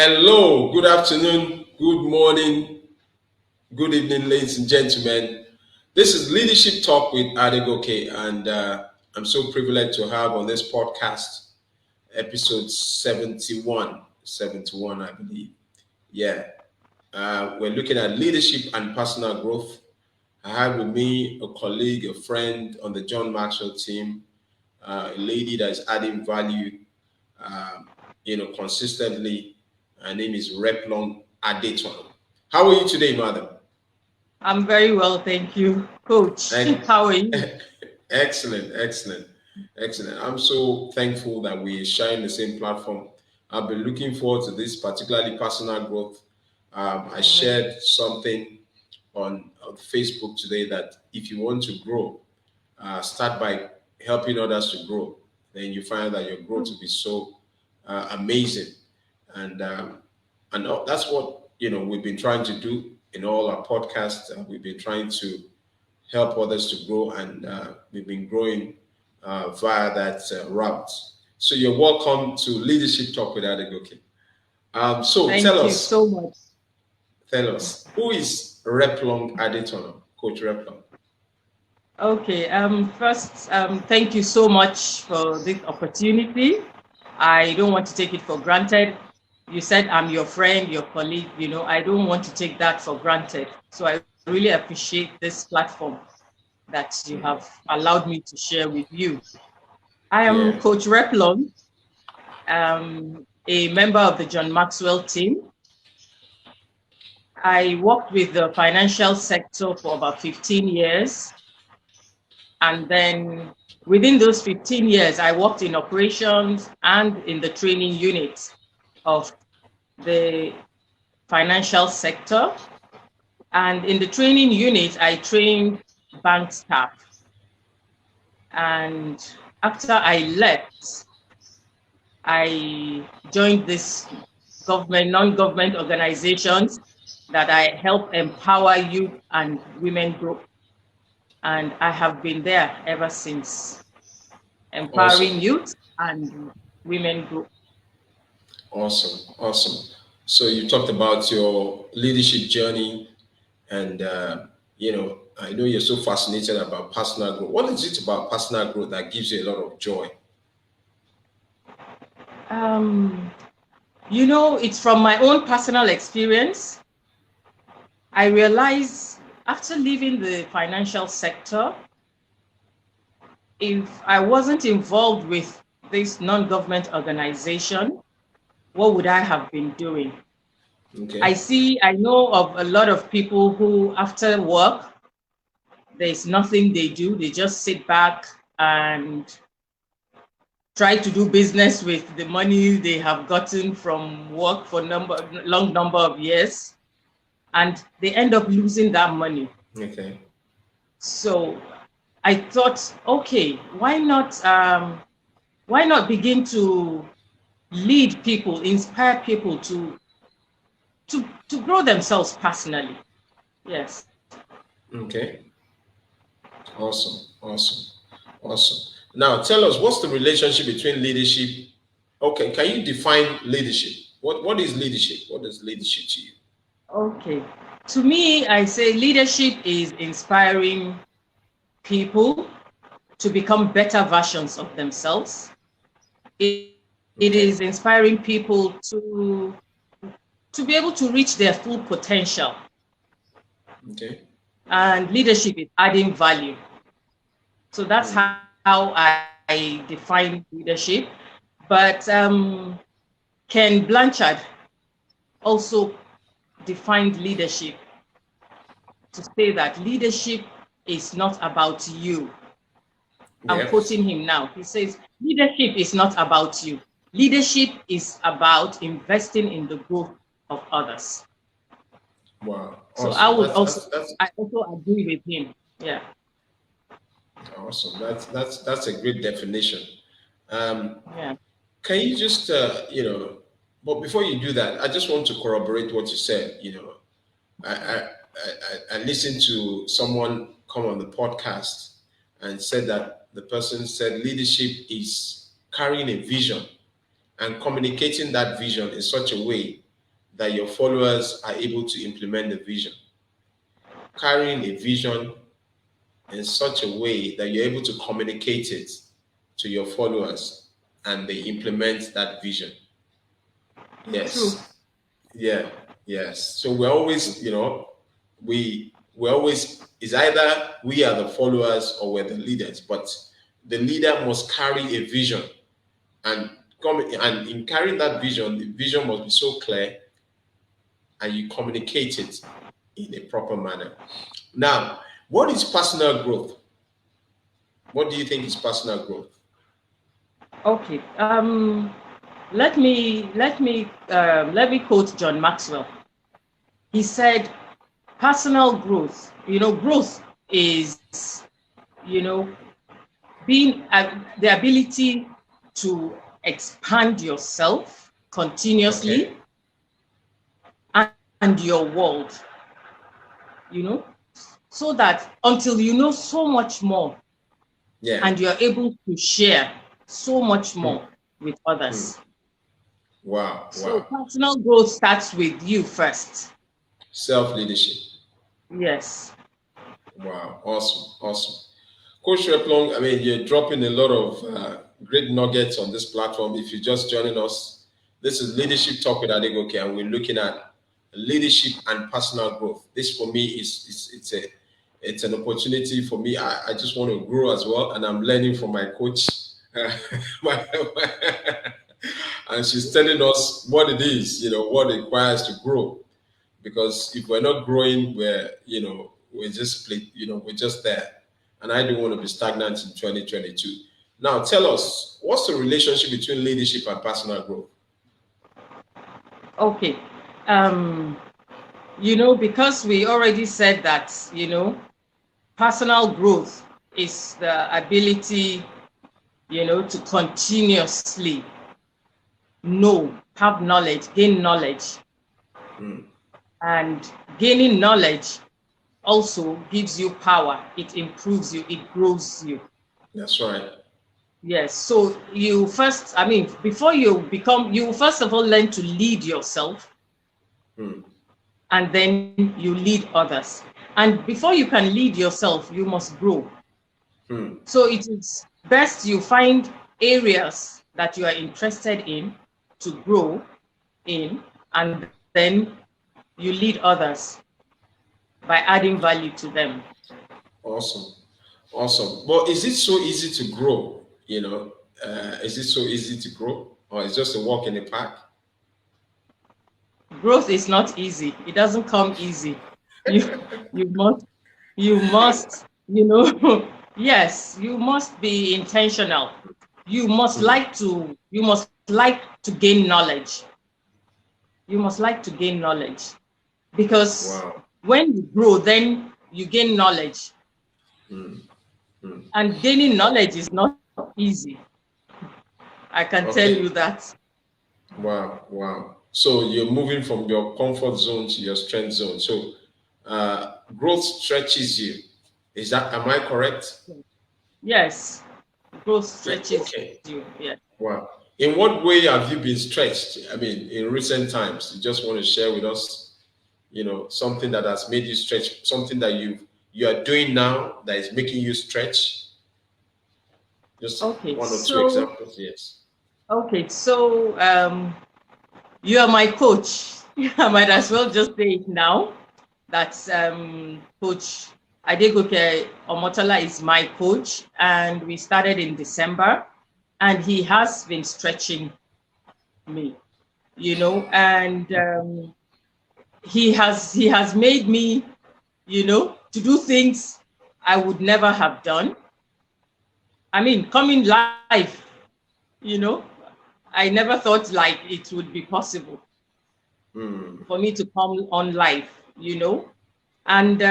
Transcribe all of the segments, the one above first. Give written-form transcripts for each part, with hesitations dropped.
Hello, good afternoon, good morning, good evening, ladies and gentlemen. This is Leadership Talk with Adegoke, and I'm so privileged to have on this podcast episode 71. 71, I believe. Yeah, we're looking at leadership and personal growth. I have with me a colleague, a friend on the John Maxwell team, a lady that is adding value, um, consistently. Her name is Replong Adeton. How are you today, madam? I'm very well, thank you, Coach. And How are you? excellent, excellent, excellent. I'm so thankful that we share in the same platform. I've been looking forward to this, particularly personal growth. I shared something on Facebook today that if you want to grow, start by helping others to grow. Then you find that your growth will be so amazing, and that's what we've been trying to do in all our podcasts. We've been trying to help others to grow, and we've been growing via that route. So you're welcome to Leadership Talk with Adegoke. So Thank you so much. tell us, who is Replong Adetono, Coach Replong? Okay, first, thank you so much for this opportunity. I don't want to take it for granted. You said I'm your friend, your colleague, I don't want to take that for granted. So I really appreciate this platform that you have allowed me to share with you. I am Yeah. Coach Replon, a member of the John Maxwell team. I worked with the financial sector for about 15 years. And then within those 15 years, I worked in operations and in the training unit of the financial sector. And in the training unit, I trained bank staff. And after I left, I joined this non-government organizations that I help empower youth and women group. And I have been there ever since, empowering Awesome. youth and women group. Awesome. Awesome. So you talked about your leadership journey, and I know you're so fascinated about personal growth. What is it about personal growth that gives you a lot of joy? Um, it's from my own personal experience. I realized after leaving the financial sector, if I wasn't involved with this non-government organization, what would I have been doing? Okay. I know of a lot of people who, after work, there's nothing they do. They just sit back and try to do business with the money they have gotten from work for long number of years, and they end up losing that money. Okay. So I thought, okay, why not begin to lead people, inspire people to grow themselves personally? Yes. Okay. Awesome. Awesome. Awesome. Now tell us, what's the relationship between leadership? Okay, can you define leadership? What is leadership? What is leadership to you? Okay. To me, I say leadership is inspiring people to become better versions of themselves. It is Okay. inspiring people to be able to reach their full potential. Okay. And leadership is adding value. So that's Mm. how I define leadership. But Ken Blanchard also defined leadership to say that leadership is not about you. I'm Yes. quoting him now. He says, leadership is not about you. Leadership is about investing in the growth of others. Wow. So I Awesome. would also, That's I also agree with him. Yeah. awesome. That's a great definition. Um, Yeah. can you just but before you do that, I just want to corroborate what you said. I listened to someone come on the podcast and said that the person said leadership is carrying a vision and communicating that vision in such a way that your followers are able to implement the vision. Carrying a vision in such a way that you're able to communicate it to your followers and they implement that vision. Yes. True. Yeah. Yes. So we're always, we always, is either we are the followers or we're the leaders, but the leader must carry a vision, and in carrying that vision, the vision must be so clear and you communicate it in a proper manner. Now, what is personal growth? What do you think is personal growth? Okay. Let me quote John Maxwell. He said, personal growth, growth is, being the ability to expand yourself continuously, and your world, so that until you know so much more, and you're able to share so much more with others. Wow. So personal growth starts with you first. Self-leadership. Yes. Wow. Awesome. Coach Replong, I mean, you're dropping a lot of great nuggets on this platform. If you're just joining us, this is Leadership Talk with Adegoke, and we're looking at leadership and personal growth. This for me it's an opportunity for me. I just want to grow as well, and I'm learning from my coach. And she's telling us what it is, what it requires to grow. Because if we're not growing, we're just split, we're just there. And I don't want to be stagnant in 2022. Now, tell us, what's the relationship between leadership and personal growth? Okay. Because we already said that, personal growth is the ability, to continuously have knowledge, gain knowledge. And gaining knowledge also gives you power. It improves you. It grows you. That's right. Yes. So you first, before you first of all learn to lead yourself. And then you lead others. And before you can lead yourself, you must grow. So it is best you find areas that you are interested in to grow in, and then you lead others by adding value to them. Awesome. But is it so easy to grow? Is it so easy to grow, or is it just a walk in the park? Growth is not easy. It doesn't come easy. You must, yes, you must be intentional. You must like to gain knowledge. You must like to gain knowledge, because when you grow, then you gain knowledge. And gaining knowledge is not easy. I can tell you that. Wow. So you're moving from your comfort zone to your strength zone. So growth stretches you. Am I correct? Yes. Growth stretches you. Yeah. Wow. In what way have you been stretched? In recent times, you just want to share with us, something that has made you stretch, something that you are doing now that is making you stretch. Just one or two examples, yes. Okay, so you are my coach. I might as well just say it now. That's Coach Adegoke Omotola is my coach, and we started in December, and he has been stretching me, and he has made me, to do things I would never have done. Coming live, I never thought like it would be possible for me to come on live, and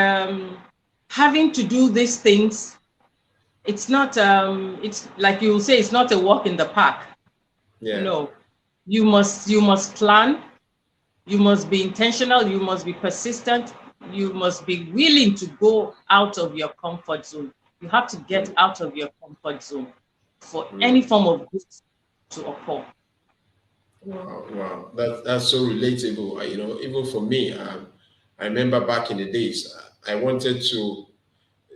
having to do these things, it's not, it's like you say, it's not a walk in the park. No, you must plan, you must be intentional, you must be persistent, you must be willing to go out of your comfort zone. You have to get out of your comfort zone for any form of growth to occur. Wow, wow. That's so relatable. Even for me, I remember back in the days, I wanted to,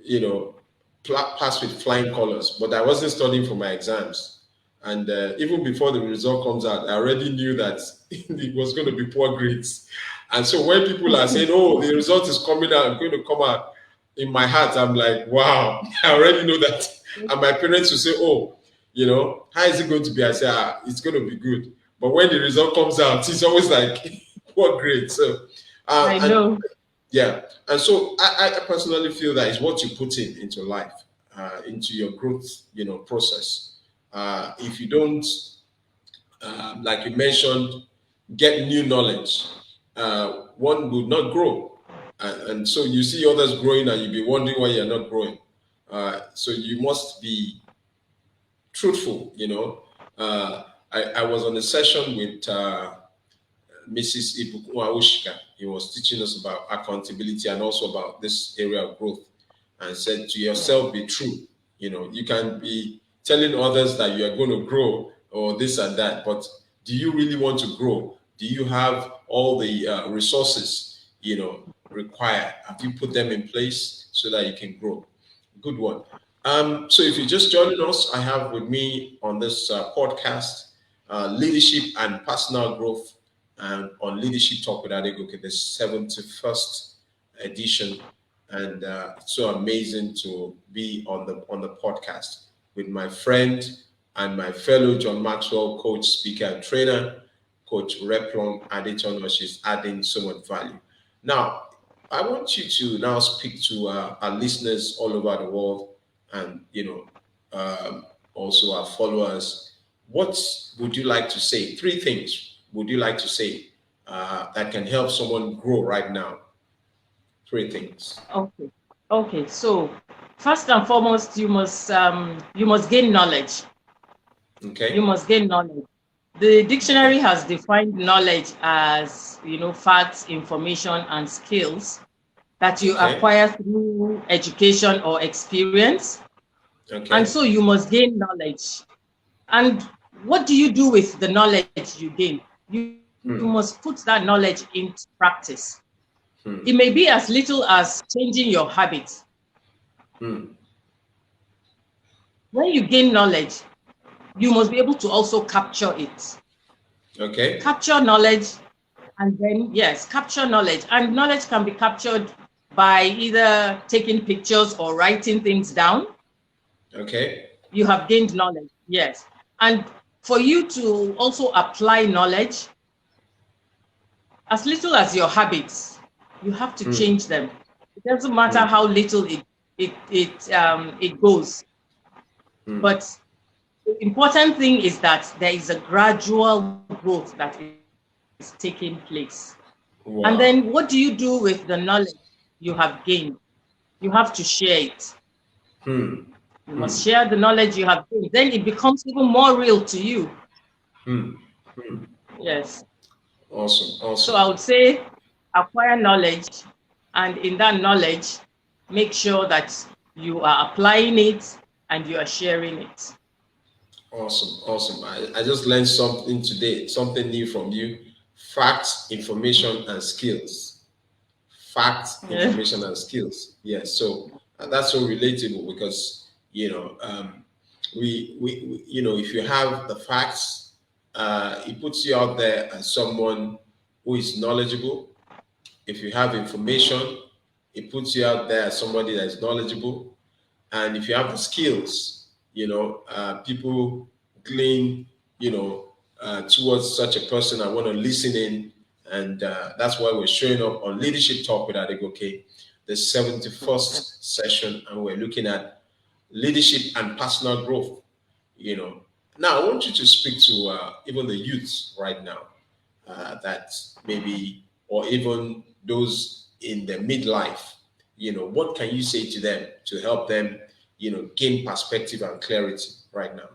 you know, pass with flying colors, but I wasn't studying for my exams. And even before the result comes out, I already knew that it was going to be poor grades. And so when people are saying, "Oh, the result is coming out, going to come out," in my heart, I'm like, "Wow!" I already know that. And my parents will say, "Oh, how is it going to be?" I say, "It's going to be good." But when the result comes out, it's always like poor grade. So, I and know. yeah, and so I personally feel that is what you put into life, into your growth, process. If you don't, like you mentioned, get new knowledge, one would not grow. And so you see others growing, and you'll be wondering why you're not growing. So you must be truthful. I was on a session with Mrs. Ibukwa Oshika. He was teaching us about accountability and also about this area of growth, and said to yourself, be true. You can be telling others that you are going to grow or this and that, but do you really want to grow? Do you have all the resources, required? Have you put them in place so that you can grow? Good one. So if you're just joining us, I have with me on this podcast leadership and personal growth, and on Leadership Talk with Adegoke, the 71st edition. And it's so amazing to be on the podcast with my friend and my fellow John Maxwell coach, speaker, and trainer, Coach Replong Adetono. She's adding so much value. Now, I want you to now speak to our listeners all over the world, and also our followers. What would you like to say? Three things would you like to say that can help someone grow right now? Three things. Okay. Okay. So first and foremost, you must gain knowledge. Okay. You must gain knowledge. The dictionary has defined knowledge as, facts, information, and skills that you acquire through education or experience. Okay. And so you must gain knowledge. And what do you do with the knowledge you gain? You must put that knowledge into practice. It may be as little as changing your habits. When you gain knowledge, you must be able to also capture it. Okay. Capture knowledge, and then, yes, capture knowledge. And knowledge can be captured by either taking pictures or writing things down. Okay. You have gained knowledge, yes. And for you to also apply knowledge, as little as your habits, you have to change them. It doesn't matter how little it goes. But the important thing is that there is a gradual growth that is taking place. Wow. And then what do you do with the knowledge you have gained? You have to share it. You must share the knowledge you have gained. Then it becomes even more real to you. Yes. Awesome. So I would say acquire knowledge, and in that knowledge, make sure that you are applying it and you are sharing it. Awesome. I just learned something today, something new from you. Facts, information, and skills. Facts, information, and skills. Yes. So that's so relatable because we if you have the facts, it puts you out there as someone who is knowledgeable. If you have information, it puts you out there as somebody that is knowledgeable. And if you have the skills, people glean, towards such a person. I want to listen in. And that's why we're showing up on Leadership Talk with Adegoke, the 71st session. And we're looking at leadership and personal growth. Now I want you to speak to even the youths right now, that maybe, or even those in the midlife. What can you say to them to help them, gain perspective and clarity right now?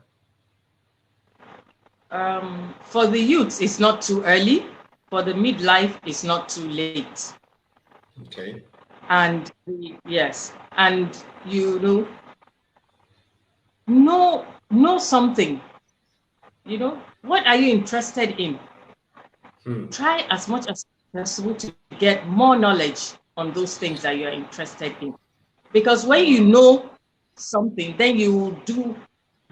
For the youths, it's not too early. For the midlife, it's not too late. Okay. And yes, and know something. what are you interested in? Try as much as possible to get more knowledge on those things that you're interested in. Because when you know something, then you will do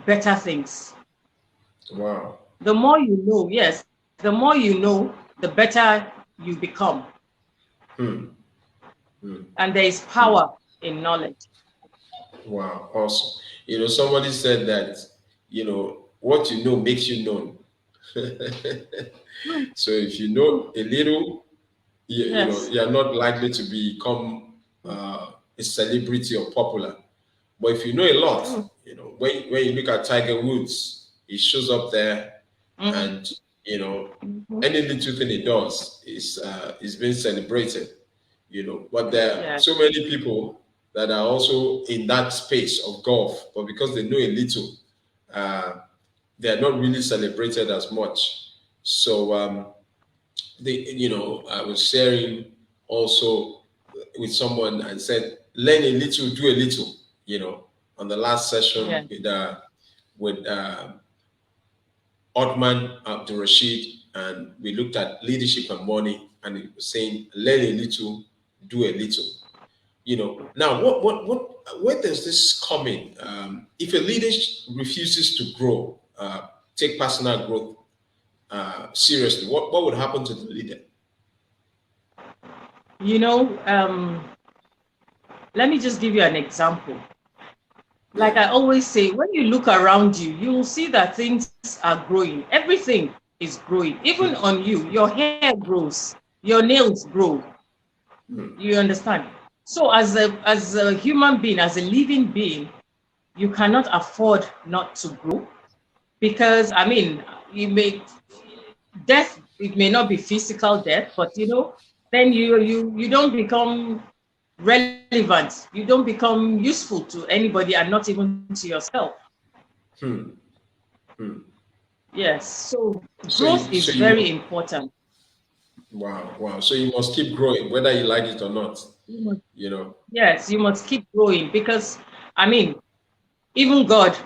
better things. Wow. The more you know, yes, the more you know, the better you become. And there is power in knowledge. Wow, awesome. Somebody said that, what you know makes you known. So if you know a little, Yes. you're not likely to become a celebrity or popular. But if you know a lot, when you look at Tiger Woods, he shows up there, and any little thing he does is being celebrated. But there are so many people that are also in that space of golf, but because they know a little, they're not really celebrated as much. So I was sharing also with someone and said, learn a little, do a little. On the last session with Othman Abdul Rashid, and we looked at leadership and money, and it was saying, learn a little, do a little. Now where does this come in? If a leader refuses to grow, take personal growth seriously, what would happen to the leader? Let me just give you an example. Like I always say, when you look around you, you will see that things are growing. Everything is growing. Even on you, your hair grows, your nails grow. You understand? So as a human being, as a living being, you cannot afford not to grow, because death, it may not be physical death, but then you don't become relevant, you don't become useful to anybody, and not even to yourself. Yes, so growth is very important. Wow. So you must keep growing, whether you like it or not. Yes, you must keep growing, because even God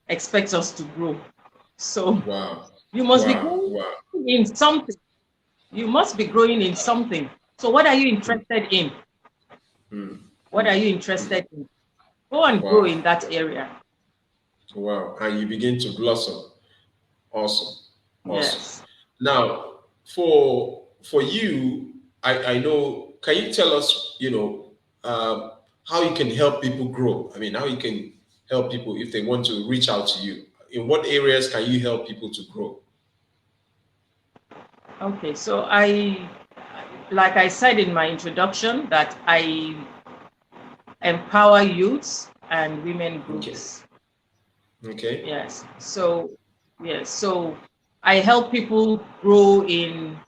expects us to grow. So you must be growing in something. You must be growing in something. So what are you interested in? What are you interested in? Go and grow in that area. Wow. And you begin to blossom. Awesome. Yes. Now, for you, I know, can you tell us, how you can help people grow? How you can help people if they want to reach out to you? In what areas can you help people to grow? Okay, so like I said in my introduction, that I empower youths and women groups. Okay. Yes. So I help people grow in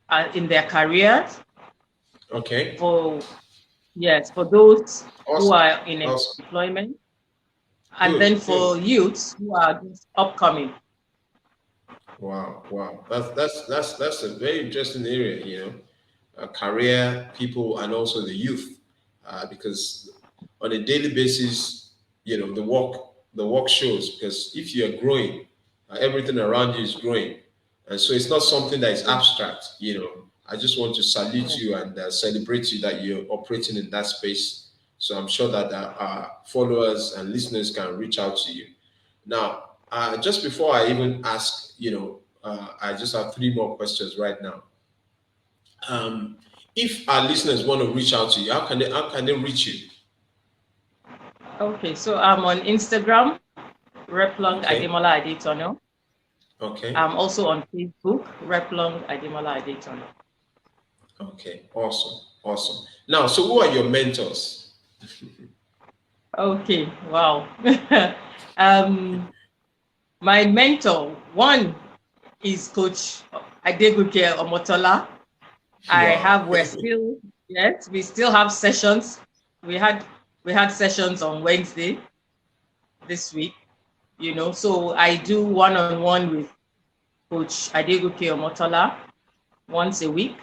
their careers. Okay. For those who are in employment, and then for youths who are just upcoming. Wow. That's a very interesting area, career people and also the youth, because on a daily basis, the work shows, because if you are growing, everything around you is growing, and so it's not something that is abstract. I just want to salute you and celebrate you that you're operating in that space. So I'm sure that our followers and listeners can reach out to you. Now, just before I even ask, I just have 3 more questions right now. If our listeners want to reach out to you, how can they reach you? Okay, so I'm on Instagram, Replong Ademola Adetono. Okay. I'm also on Facebook, Replong Ademola Adetono. Okay, awesome. Now, so who are your mentors? Okay, wow. My mentor, one is Coach Adegoke Omotola. We still have sessions. We had sessions on Wednesday this week, so I do one-on-one with Coach Adegoke Omotola once a week.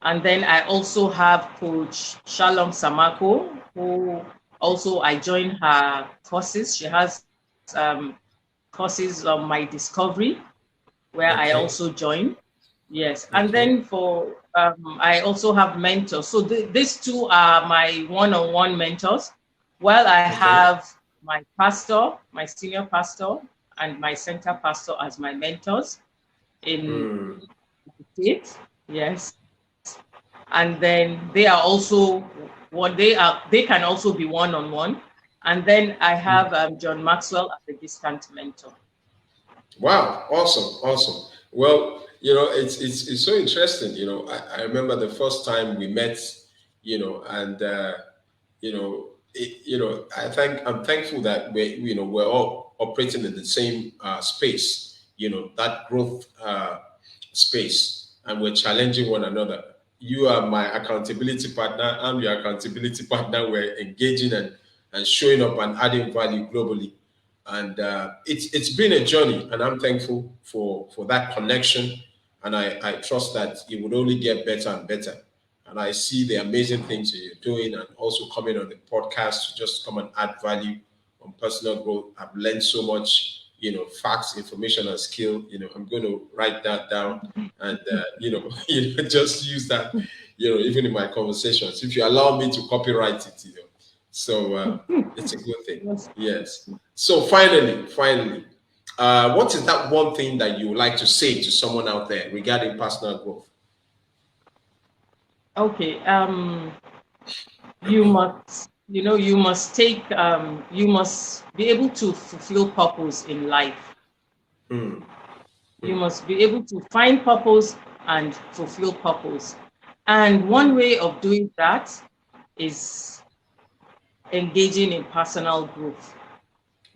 And then I also have Coach Shalom Samako, who also I join her courses. She has courses on my discovery, where I Okay. also joined. Yes, and then for I also have mentors. So these two are my one-on-one mentors. While I have my pastor, my senior pastor, and my center pastor as my mentors in faith. Yes, and then they are also they can also be one-on-one. And then I have John Maxwell as a distant mentor. Wow, awesome. Well, it's so interesting. I remember the first time we met, and I'm thankful that we're all operating in the same space, that growth space, and we're challenging one another. You are my accountability partner. I'm your accountability partner. We're engaging and showing up and adding value globally. And it's been a journey, and I'm thankful for that connection. And I trust that it would only get better and better. And I see the amazing things that you're doing, and also coming on the podcast to just come and add value on personal growth. I've learned so much, facts, information, and skill. I'm going to write that down, and just use that, even in my conversations. If you allow me to copyright it, so it's a good thing. Yes. So finally, what is that one thing that you would like to say to someone out there regarding personal growth? Okay. You must, you must you must be able to fulfill purpose in life. You must be able to find purpose and fulfill purpose. And one way of doing that is engaging in personal growth.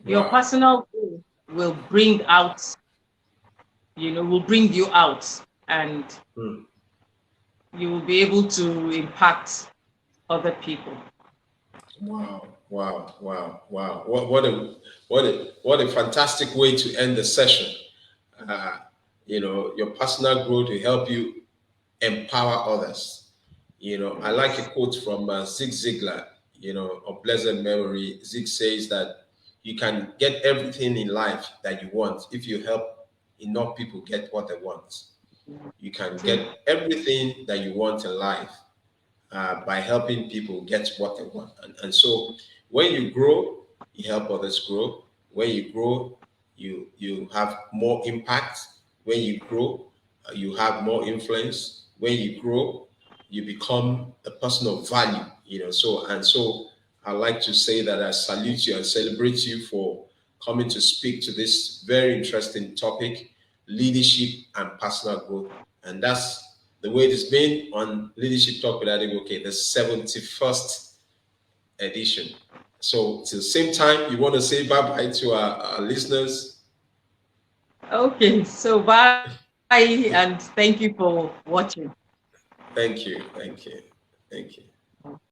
Your personal growth will bring out, will bring you out, and you will be able to impact other people. Wow. What a fantastic way to end the session. Your personal growth will help you empower others. I like a quote from Zig Ziglar, of blessed memory. Zig says that you can get everything in life that you want if you help enough people get what they want. You can get everything that you want in life by helping people get what they want. And so when you grow, you help others grow. When you grow, you have more impact. When you grow, you have more influence. When you grow, you become a person of value. So I like to say that I salute you and celebrate you for coming to speak to this very interesting topic, leadership and personal growth. And that's the way it's been on Leadership Talk with Adegoke, the 71st edition. So till the same time, you want to say bye-bye to our listeners? Okay, so bye and thank you for watching. Thank you.